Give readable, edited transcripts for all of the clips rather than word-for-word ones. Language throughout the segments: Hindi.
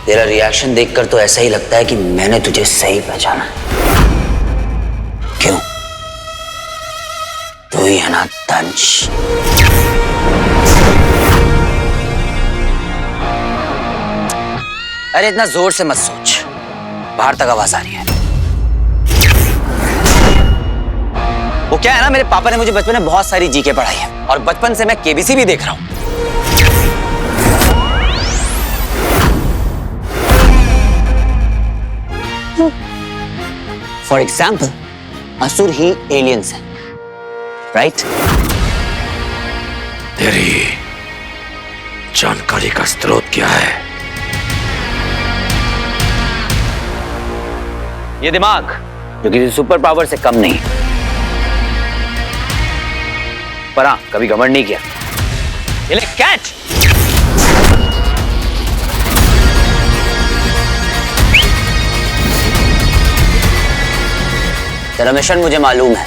तेरा रिएक्शन देखकर तो ऐसा ही लगता है कि मैंने तुझे सही पहचाना। क्यों? तू ही है ना दंश? अरे इतना जोर से मत सोच, बाहर तक आवाज आ रही है। वो क्या है ना, मेरे पापा ने मुझे बचपन में बहुत सारी जीके पढ़ाई है और बचपन से मैं केबीसी भी देख रहा हूं। फॉर एग्जाम्पल, असुर ही एलियंस है, राइट? तेरी जानकारी का स्रोत क्या है? ये दिमाग जो किसी सुपर पावर से कम नहीं, पर हाँ कभी घमंड नहीं किया। ये ले कैच। तेरा मिशन मुझे मालूम है।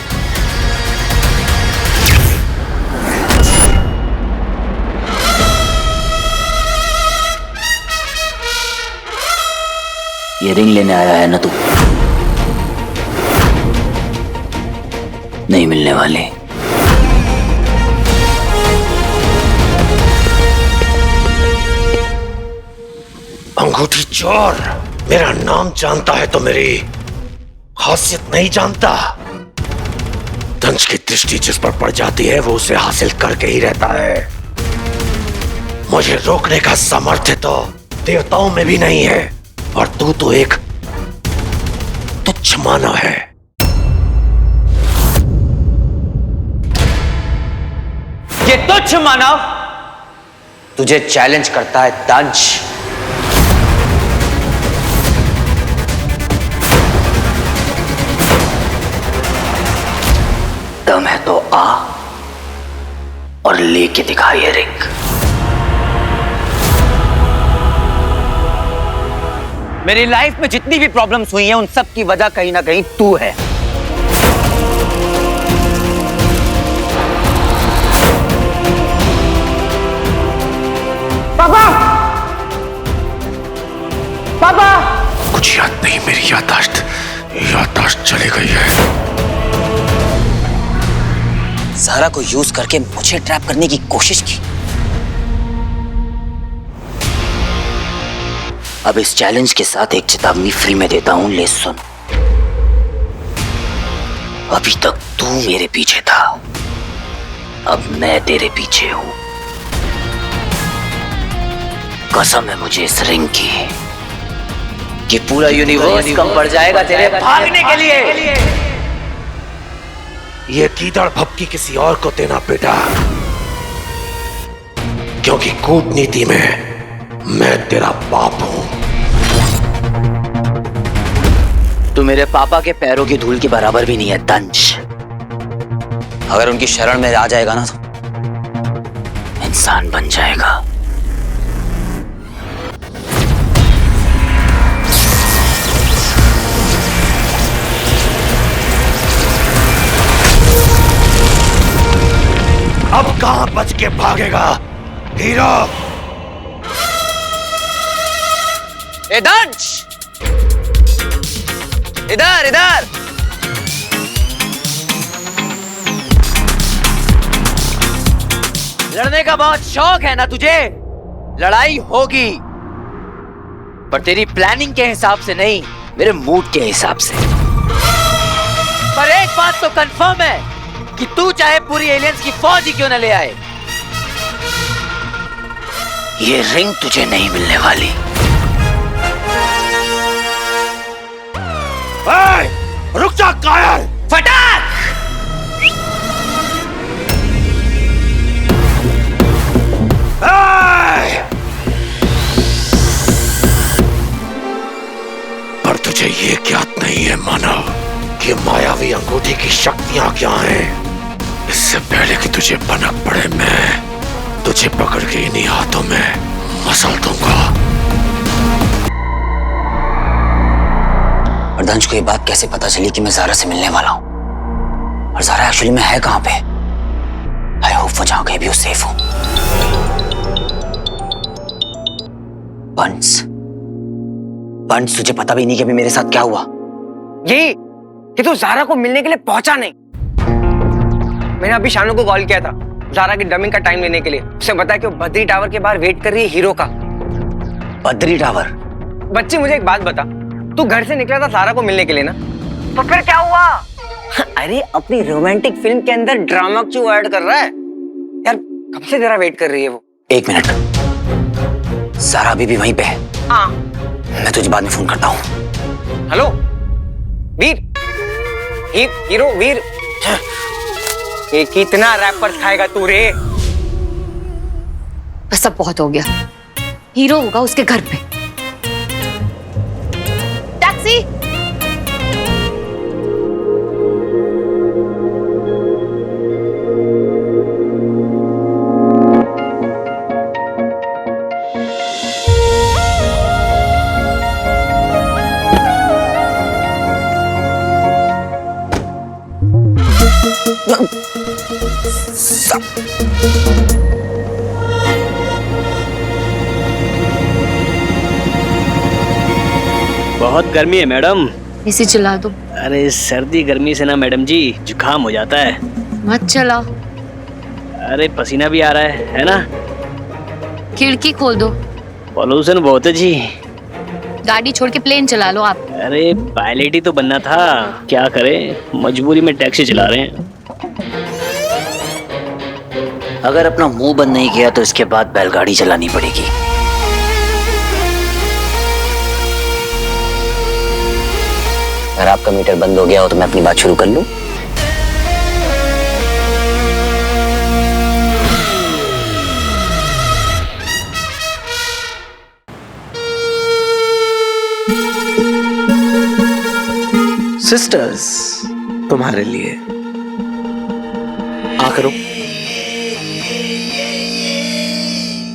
ये रिंग लेने आया है ना तू? नहीं मिलने वाले। अंगूठी चोर, मेरा नाम जानता है तो मेरी खासियत नहीं जानता। दंश की दृष्टि जिस पर पड़ जाती है वो उसे हासिल करके ही रहता है। मुझे रोकने का सामर्थ्य तो देवताओं में भी नहीं है, और तू तो एक तुच्छ मानव है। ये तुच्छ मानव तुझे चैलेंज करता है दंश। दम है तो आ और लेके दिखा ये रिंग। मेरी लाइफ में जितनी भी प्रॉब्लम्स हुई हैं उन सब की वजह कहीं ना कहीं तू है। पापा! पापा! कुछ याद नहीं, मेरी याददाश्त चली गई है। ज़हरा को यूज करके मुझे ट्रैप करने की कोशिश की। अब इस चैलेंज के साथ एक चेतावनी फ्री में देता हूं, ले सुन। अभी तक तू मेरे पीछे था, अब मैं तेरे पीछे हूं। कसम है मुझे इस रिंग की कि पूरा यूनिवर्स कम पड़ जाएगा तेरे भागने के लिए। ये कीदड़ भपकी किसी और को देना बेटा, क्योंकि कूटनीति में मैं तेरा बाप हूं। तू मेरे पापा के पैरों की धूल के बराबर भी नहीं है दंश। अगर उनकी शरण में आ जाएगा ना तो इंसान बन जाएगा। अब कहां बच के भागेगा हीरो? ए दंश, इधर इधर। लड़ने का बहुत शौक है ना तुझे? लड़ाई होगी, पर तेरी प्लानिंग के हिसाब से नहीं, मेरे मूड के हिसाब से। पर एक बात तो कंफर्म है कि तू चाहे पूरी एलियंस की फौज ही क्यों न ले आए, ये रिंग तुझे नहीं मिलने वाली। रुक जा कायर! फटाक! पर तुझे ये ज्ञात नहीं है मानव कि मायावी अंगूठी की शक्तियां क्या हैं। इससे पहले कि तुझे भनक पड़े, मैं तुझे पकड़ के इन्हीं हाथों में मसल दूंगा। और दंश को ये बात कैसे पता चली कि मैं ज़हरा से मिलने वाला हूं? और ज़हरा एक्चुअली में है कहां पे? आई होप वो जहां कहीं भी सेफ हो। बंस, बंश, तुझे पता भी नहीं कि अभी मेरे साथ क्या हुआ। ये तो ज़ारा को मिलने के लिए पहुंचा नहीं। मैंने अभी शानू को कॉल किया था ज़ारा की डबिंग का टाइम लेने के लिए। उसे बताया कि वो बद्री टावर के बाहर वेट कर रही है हीरो का। बद्री टावर? बच्ची मुझे एक बात बता, तू घर से निकला था ज़ारा को मिलने के लिए ना, तो फिर क्या हुआ? अरे अपनी रोमांटिक फिल्म के अंदर ड्रामा क्यों ऐड कर रहा है यार? कब से तेरा वेट कर रही है वो? 1 मिनट, ज़ारा अभी भी वहीं पे है। हाँ, मैं तुझे बाद में फोन करता हूँ। हेलो वीर, हीरो वीर, ये कितना रैपर्स खाएगा तू रे? बस अब बहुत हो गया। हीरो होगा उसके घर पे। टैक्सी। बहुत गर्मी है मैडम। इसे चला दो। अरे सर्दी गर्मी से ना मैडम जी जुकाम हो जाता है। मत चला। अरे पसीना भी आ रहा है ना? खिड़की खोल दो। पॉल्यूशन बहुत है जी। गाड़ी छोड़ के प्लेन चला लो आप। अरे पायलट ही तो बनना था, क्या करें, मजबूरी में टैक्सी चला रहे हैं। अगर अपना मुंह बंद नहीं किया तो इसके बाद बैलगाड़ी चलानी पड़ेगी। अगर आपका मीटर बंद हो गया हो तो मैं अपनी बात शुरू कर लूं? सिस्टर्स तुम्हारे लिए आ करो।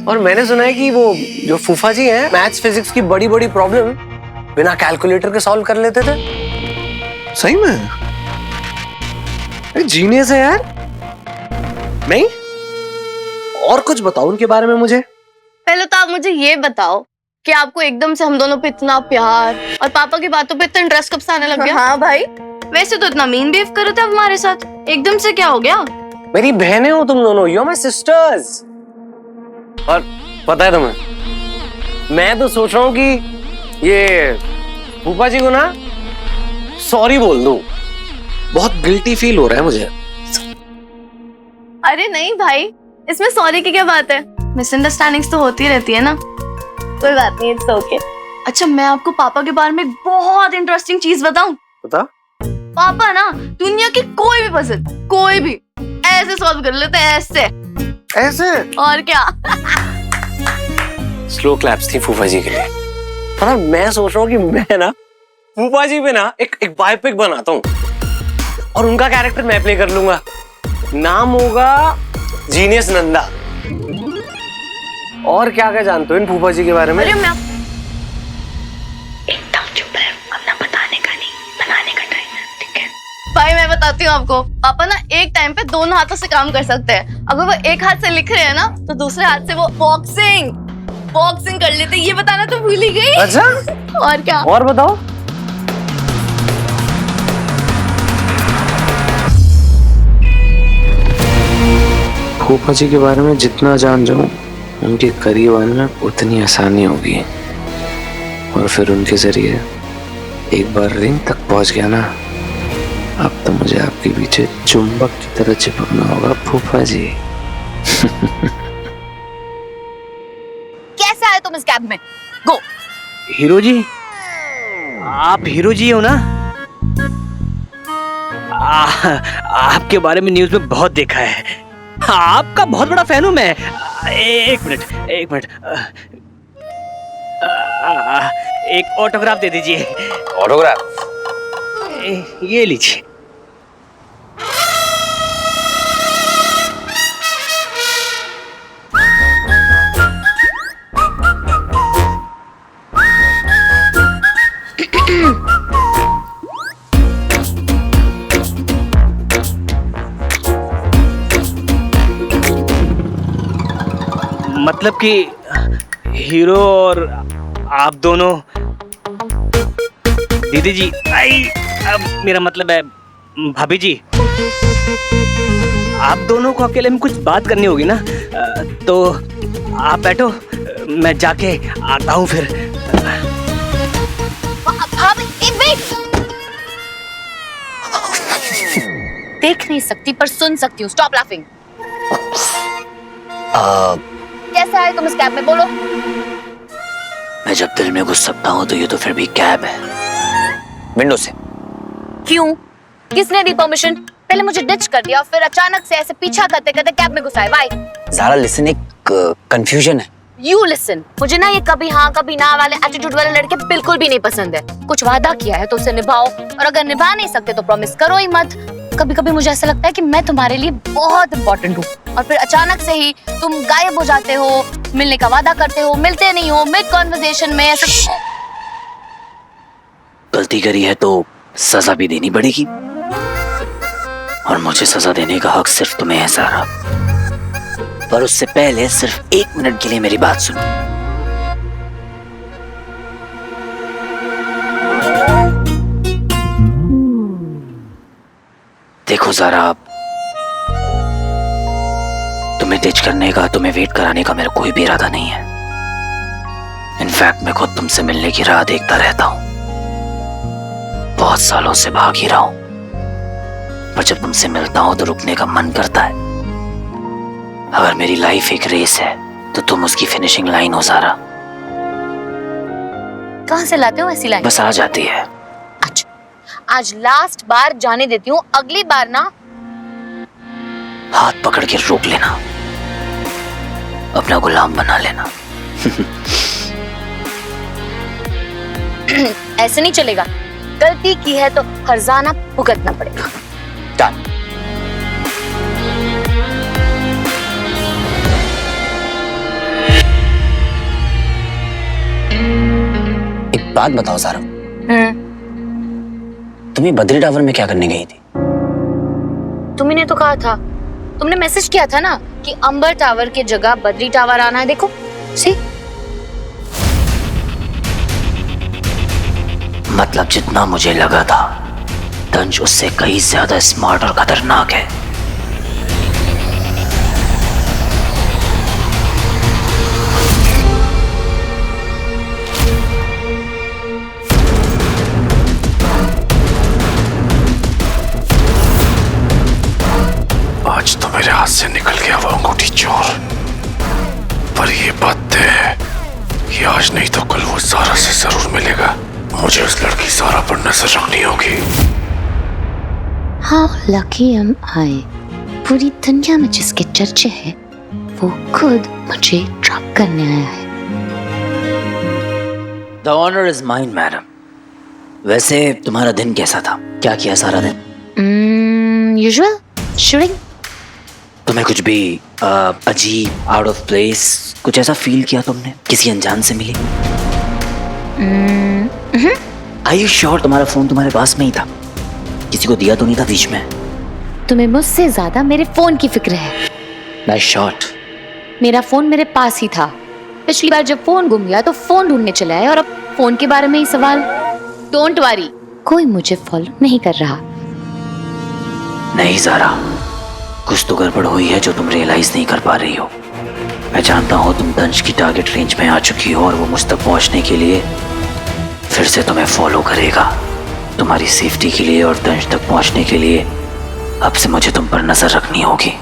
और मैंने सुना है कि वो जो फूफा जी हैं, मैथ्स फिजिक्स की बड़ी बड़ी प्रॉब्लम बिना कैलकुलेटर के सॉल्व कर लेते थे। सही में? जीनियस है यार। नहीं, और कुछ बताओ उनके बारे में मुझे। पहले तो आप मुझे ये बताओ कि आपको एकदम से हम दोनों पे इतना प्यार और पापा की बातों पे इतना इंटरेस्ट कब से आने लग गया? हाँ भाई, वैसे तो इतना मीन बिहेव कर रहे थे आप हमारे साथ, एकदम से क्या हो गया? मेरी बहनें हो तुम दोनों, यू आर माय सिस्टर्स। और पता है तुम्हें, मैं तो सोच रहा हूँ कि ये फूफा जी को ना सॉरी बोल दूं। बहुत गिल्टी फील हो रहा है मुझे। अरे नहीं भाई, इसमें सॉरी की क्या बात है? मिसअंडरस्टैंडिंग्स तो होती रहती है ना, कोई बात नहीं, इट्स ओके। अच्छा, मैं आपको पापा के बारे में एक बहुत इंटरेस्टिंग चीज बताऊं? बता। पापा ना दुनिया की कोई भी पजल, कोई भी ऐसे सॉल्व कर लेते हैं, ऐसे और क्या। स्लो क्लैप्स थी फूफा जी के लिए। पर मैं सोच रहा हूँ कि मैं ना फूफा जी पे ना एक बायोपिक बनाता हूँ और उनका कैरेक्टर मैं प्ले कर लूंगा। नाम होगा जीनियस नंदा। और क्या क्या जानते हो इन फूफा जी के बारे में? अरे मैं एकदम चुप है, अपना बताने का नहीं, बनाने का टाइम है, ठीक है? भाई मैं बताती हूँ आपको, पापा ना एक टाइम पे दोनों हाथों से काम कर सकते हैं। अगर वो एक हाथ से लिख रहे हैं ना, तो दूसरे हाथ से वो बॉक्सिंग कर लेते हैं। ये बताना तो भूल ही गई। अच्छा, और क्या? और बताओ। फूफा जी के बारे में जितना जान जाऊं, उनके करीब आने में उतनी आसानी होगी। और फिर उनके जरिए एक बार रिंग तक पहुंच गया ना, अब तो मुझे आपके पीछे चुंबक की तरह चिपकना होगा फूफा जी। कैसे आए तुम इस कैब में? गो। हीरो जी, आप हीरो जी हो ना? आपके बारे में न्यूज में बहुत देखा है, आपका बहुत बड़ा फैन हूं मैं। एक मिनट, एक ऑटोग्राफ दे दीजिए। ऑटोग्राफ? ये लीजिए। मतलब कि हीरो और आप दोनों दीदी जी, आई मेरा मतलब है भाभी जी, आप दोनों को अकेले में कुछ बात करनी होगी ना, तो आप बैठो, मैं जाके आता हूँ फिर। देख नहीं सकती पर सुन सकती हूँ। Stop laughing. कैसे आए तुम इस कैब में, बोलो? मैं जब दिल में घुस सकता हूँ तो ये तो फिर भी कैब है, विंडो से। क्यों? किसने दी परमिशन? पहले मुझे डिच कर दिया, फिर अचानक से ऐसे पीछा करते करते कैब में घुसाए। बाय। ज़ारा लिसन, एक कंफ्यूजन है। यू लिसन, मुझे ना ये कभी हाँ कभी ना वाले एटीट्यूड वाले लड़के बिल्कुल भी नहीं पसंद है। कुछ वादा किया है तो उसे निभाओ, और अगर निभा नहीं सकते तो प्रॉमिस करो ही मत। कभी कभी मुझे ऐसा लगता है कि मैं तुम्हारे लिए बहुत इंपॉर्टेंट हूँ, और फिर अचानक से ही तुम गायब हो जाते हो, मिलने का वादा करते हो, मिलते नहीं हो, मिड कॉन्वर्सेशन में ऐसा। गलती करी है तो सजा भी देनी पड़ेगी, और मुझे सजा देने का हक सिर्फ तुम्हें है ज़ारा। पर उससे पहले सिर्फ 1 मिनट के लिए मेरी बात सुनो। देखो ज़ारा, तुम्हें डिच करने का, तुम्हें वेट कराने का मेरा कोई भी इरादा नहीं है। इनफैक्ट मैं खुद तुमसे मिलने की राह देखता रहता हूं, बहुत सालों से भाग ही रहा हूं, पर जब तुमसे मिलता हूं तो रुकने का मन करता है। अगर मेरी लाइफ एक रेस है तो तुम उसकी फिनिशिंग लाइन हो ज़ारा। कहां से लाते हो ऐसी लाइन? बस आ जाती है। अच्छा, आज लास्ट बार जाने देती हूँ, अगली बार ना हाथ पकड़ के रोक लेना, अपना गुलाम बना लेना। ऐसे नहीं चलेगा, गलती की है तो हर्जाना भुगतना पड़ेगा। डन। एक बात बताओ ज़ारा, तुम्हें बद्री टावर में क्या करने गई थी? तुमने तो कहा था, तुमने मैसेज किया था ना कि अंबर टावर की जगह बद्री टावर आना है। देखो सी, मतलब जितना मुझे लगा था, तंज उससे कहीं ज्यादा स्मार्ट और खतरनाक है। आज तो मेरे हाथ से निकल गया वो अंगूठी चोर, पर ये बात तय है कि आज नहीं तो कल वो ज़ारा से जरूर मिलेगा। मुझे उस लड़की ज़ारा पर नजर रखनी होगी। How lucky am I? पूरी दुनिया में जिसके चर्चे हैं वो खुद मुझे ट्रैप करने आया है। The honor is mine, madam. वैसे तुम्हारा दिन कैसा था? क्या किया सारा दिन? Usual shooting। तुम्हें कुछ भी अजीब, आउट ऑफ प्लेस, कुछ ऐसा फील किया तुमने? किसी अनजान से मिली? Are you sure तुम्हारा फोन तुम्हारे पास में ही था? किसी को दिया तो नहीं था बीच में? तुम्हें मुझसे ज्यादा मेरे फोन की फिक्र है। Nice shot। मेरा फोन मेरे पास ही था। पिछली बार जब फोन गुम गया तो फोन ढूंढने चले आए, और अब फोन के बारे में ही सवाल। डोंट वरी, कोई मुझे फॉलो नहीं कर रहा। नहीं ज़ारा, कुछ तो गड़बड़ हुई है जो तुम रियलाइज नहीं कर पा रही हो। मैं जानता हूँ तुम दंश की टारगेट रेंज में आ चुकी हो, और वो मुझ तक पहुँचने के लिए फिर से तुम्हें फॉलो करेगा। तुम्हारी सेफ्टी के लिए और दंश तक पहुँचने के लिए अब से मुझे तुम पर नजर रखनी होगी।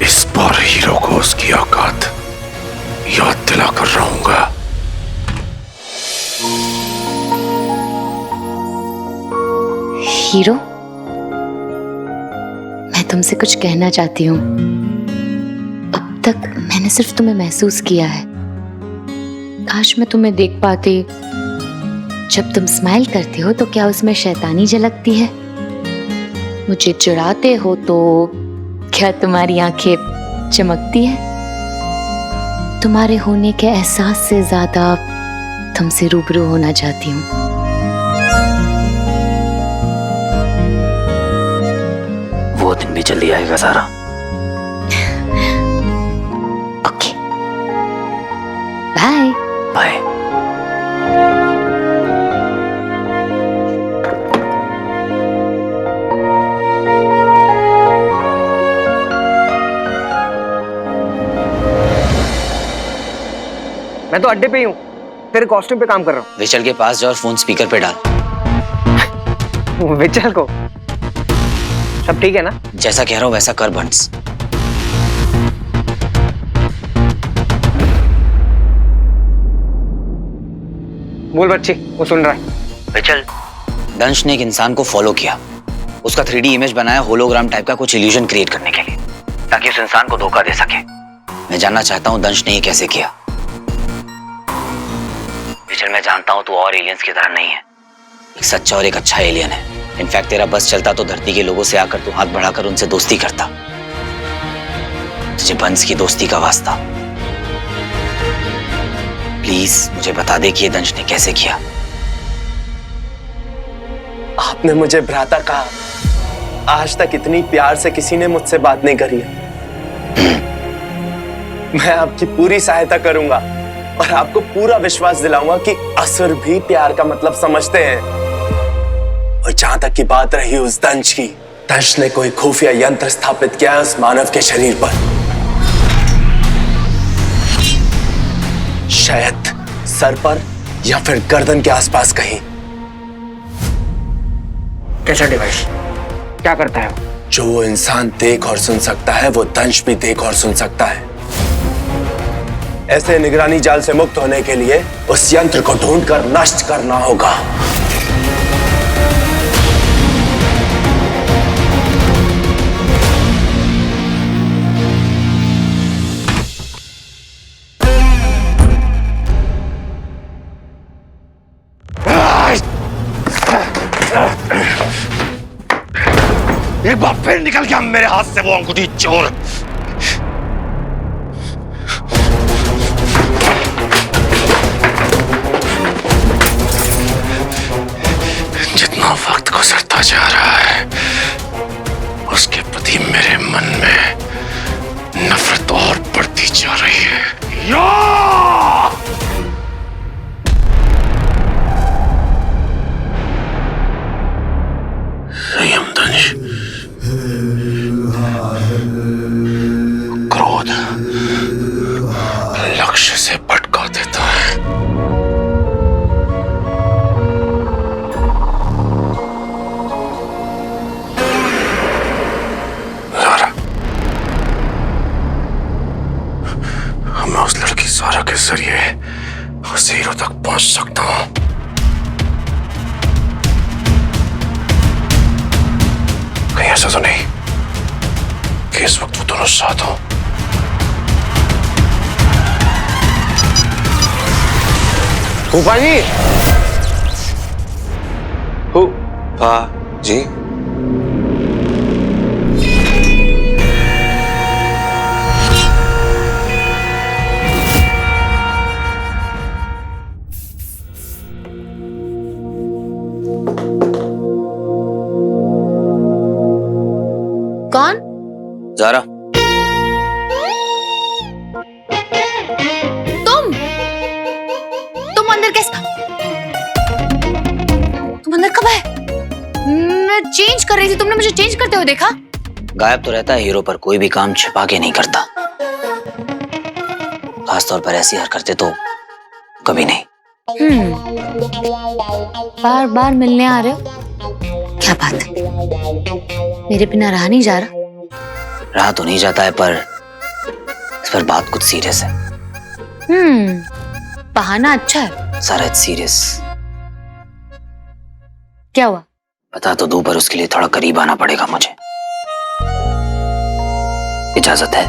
इस बार हीरो को उसकी औकात याद दिलाकर रहूंगा। हीरो, मैं तुमसे कुछ कहना चाहती हूँ। अब तक मैंने सिर्फ तुम्हें महसूस किया है। काश मैं तुम्हें देख पाती। जब तुम स्माइल करते हो तो क्या उसमें शैतानी झलकती है? मुझे चिढ़ाते हो तो क्या तुम्हारी आंखें चमकती है? तुम्हारे होने के एहसास से ज्यादा तुमसे रूबरू होना चाहती हूँ। वो दिन भी जल्दी आएगा ज़ारा। Okay, bye. मैं तो अड्डे पे ही हूँ, तेरे कॉस्ट्यूम पे काम कर रहा विचल के पास जाओ और फोन स्पीकर पे डाल। हूँ। विचल को सब ठीक है ना? जैसा कह रहा हूँ वैसा कर बंस। बोल बच्ची, वो सुन रहा है। विचल, दंश ने एक इंसान को फॉलो किया, उसका 3D इमेज बनाया होलोग्राम टाइप का कुछ इल्यूजन क्रिएट करने के लिए, ताकि उस इंसान को धोखा दे सके। मैं जानना चाहता हूँ दंश ने ये कैसे किया। विचल, मैं जानता हूँ तू और एलियंस की तरह नहीं है, एक सच्चा और एक अच्छा एलियन है। इनफैक्ट तेरा बस चलता तो धरती के लोगों से आकर तू हाथ बढ़ाकर उनसे दोस्ती करता। तुझे बंस की दोस्ती का वास्ता। प्लीज मुझे बता दे कि ये दंश ने कैसे किया। आपने मुझे भ्राता कहा, आज तक इतनी प्यार से किसी ने मुझसे बात नहीं करी है। मैं आपकी पूरी सहायता करूंगा और आपको पूरा विश्वास दिलाऊंगा कि असुर भी प्यार का मतलब समझते हैं। और जहां तक की बात रही उस दंश की, दंश ने कोई खुफिया यंत्र स्थापित किया उस मानव के शरीर पर, शायद सर पर या फिर गर्दन के आसपास कहीं। कैसा डिवाइस, क्या करता है वो? जो वो इंसान देख और सुन सकता है वो दंश भी देख और सुन सकता है। ऐसे निगरानी जाल से मुक्त होने के लिए उस यंत्र को ढूंढकर नष्ट करना होगा। एक बार फिर निकल गया मेरे हाथ से वो अंगूठी चोर। जितना वक्त गुजरता जा रहा है उसके प्रति मेरे मन में नफरत और बढ़ती जा रही है। या! संयम दंश, क्रोध लक्ष्य से भटका देता है। ज़ारा, मैं उस लड़की ज़ारा के जरिए उस हीरो तक पहुंच सकता हूं। कहीं ऐसा तो नहीं कि इस वक्त वो दोनों साथ हो। फूफा जी, फूफा जी, कौन? ज़ारा, तुम अंदर कैसे? तुम अंदर कब आए? मैं चेंज कर रही थी, तुमने मुझे चेंज करते हुए देखा? गायब तो रहता है हीरो, पर कोई भी काम छिपा के नहीं करता। खासतौर पर ऐसी हरकतें तो कभी नहीं। बार बार मिलने आ रहे हो, क्या बात है? मेरे बिना रहा नहीं जा रहा? रहा तो नहीं जाता है, पर इस पर बात कुछ सीरियस है। बहाना अच्छा है। सारा सीरियस। क्या हुआ? बता तो दूं, पर उसके लिए थोड़ा करीब आना पड़ेगा मुझे। इजाजत है?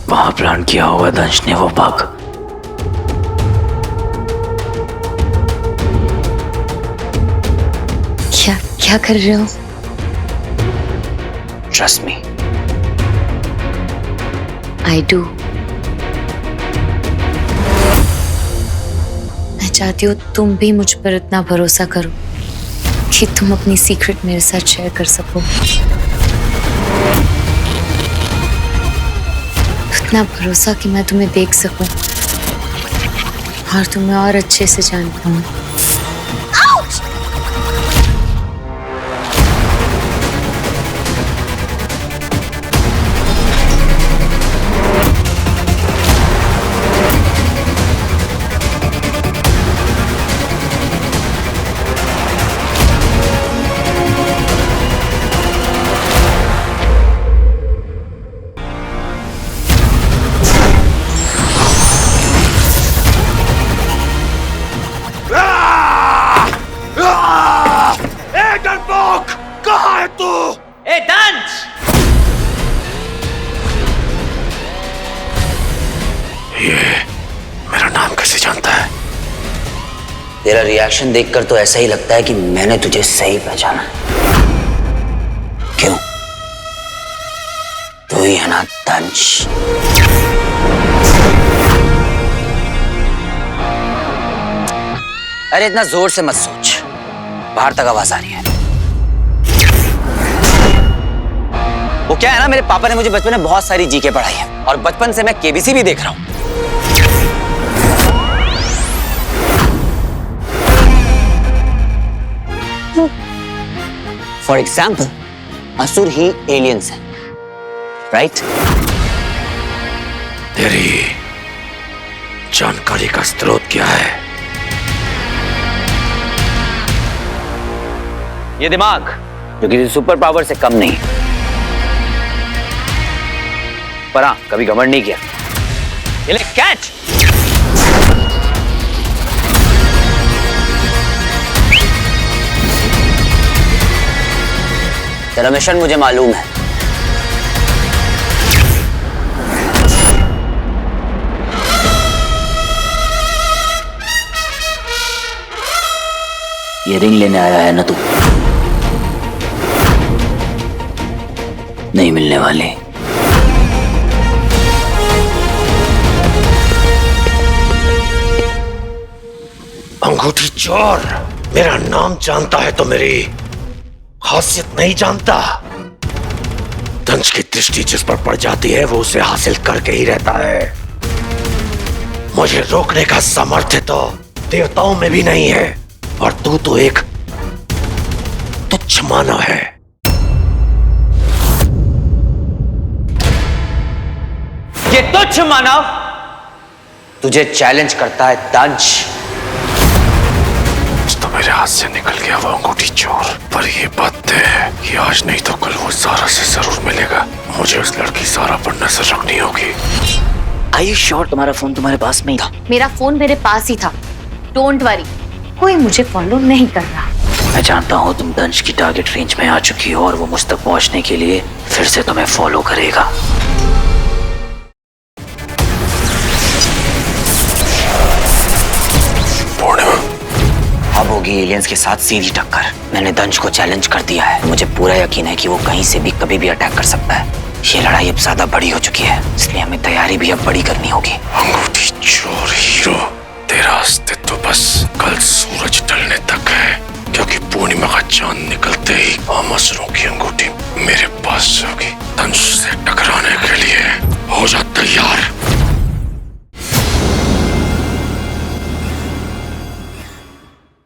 वहां प्लान किया होगा दंश ने वो बाग। क्या कर रहे हो? Trust me. I do. मैं चाहती हूँ तुम भी मुझ पर इतना भरोसा करो कि तुम अपनी सीक्रेट मेरे साथ शेयर कर सको। इतना भरोसा कि मैं तुम्हें देख सकूं और तुम्हें और अच्छे से जान पाऊं। ये मेरा नाम कैसे जानता है? तेरा रिएक्शन देखकर तो ऐसा ही लगता है कि मैंने तुझे सही पहचाना है। क्यों? तू ही है ना दंश? अरे इतना जोर से मत सोच, बाहर तक आवाज आ रही है। वो क्या है ना, मेरे पापा ने मुझे बचपन में बहुत सारी जीके पढ़ाई है और बचपन से मैं केबीसी भी देख रहा हूं। फॉर एग्जाम्पल, असुर ही एलियंस है, राइट? तेरी जानकारी का स्रोत क्या है? ये दिमाग जो किसी सुपर पावर से कम नहीं, पर हाँ कभी घमंड नहीं किया। ये ले कैच। तेरा मिशन मुझे मालूम है। ये रिंग लेने आया है ना तू? नहीं मिलने वाले। अंगूठी चोर, मेरा नाम जानता है तो मेरी खासियत नहीं जानता। दंश की दृष्टि जिस पर पड़ जाती है वो उसे हासिल करके ही रहता है। मुझे रोकने का सामर्थ्य तो देवताओं में भी नहीं है, और तू तो एक तुच्छ मानव है। ये तुच्छ मानव तुझे चैलेंज करता है दंश। तो मेरे हाथ से निकल गया वो अंगूठी चोर, पर ये बात तय है कि आज नहीं तो कल वो ज़ारा से जरूर मिलेगा। मुझे उस लड़की ज़ारा पर नजर रखनी होगी। Are you sure तुम्हारा फोन तुम्हारे पास में ही था? मेरा फोन मेरे पास ही था। डोंट वरी, कोई मुझे फॉलो नहीं कर रहा। मैं जानता हूँ तुम दंश की टारगेट रेंज में आ चुकी हो और वो मुझ तक पहुंचने के लिए फिर से तुम्हें फॉलो करेगा। अब होगी एलियंस के साथ सीधी टक्कर। मैंने दंश को चैलेंज कर दिया है। मुझे पूरा यकीन है कि वो कहीं से भी कभी भी अटैक कर सकता है। ये लड़ाई अब ज्यादा बड़ी हो चुकी है, इसलिए हमें तैयारी भी अब बड़ी करनी होगी। अंगूठी चोर हीरो, तेरा अस्तित्व बस कल सूरज ढलने तक है, क्योंकि पूर्णिमा का चांद निकलते ही हम असुरों की अंगूठी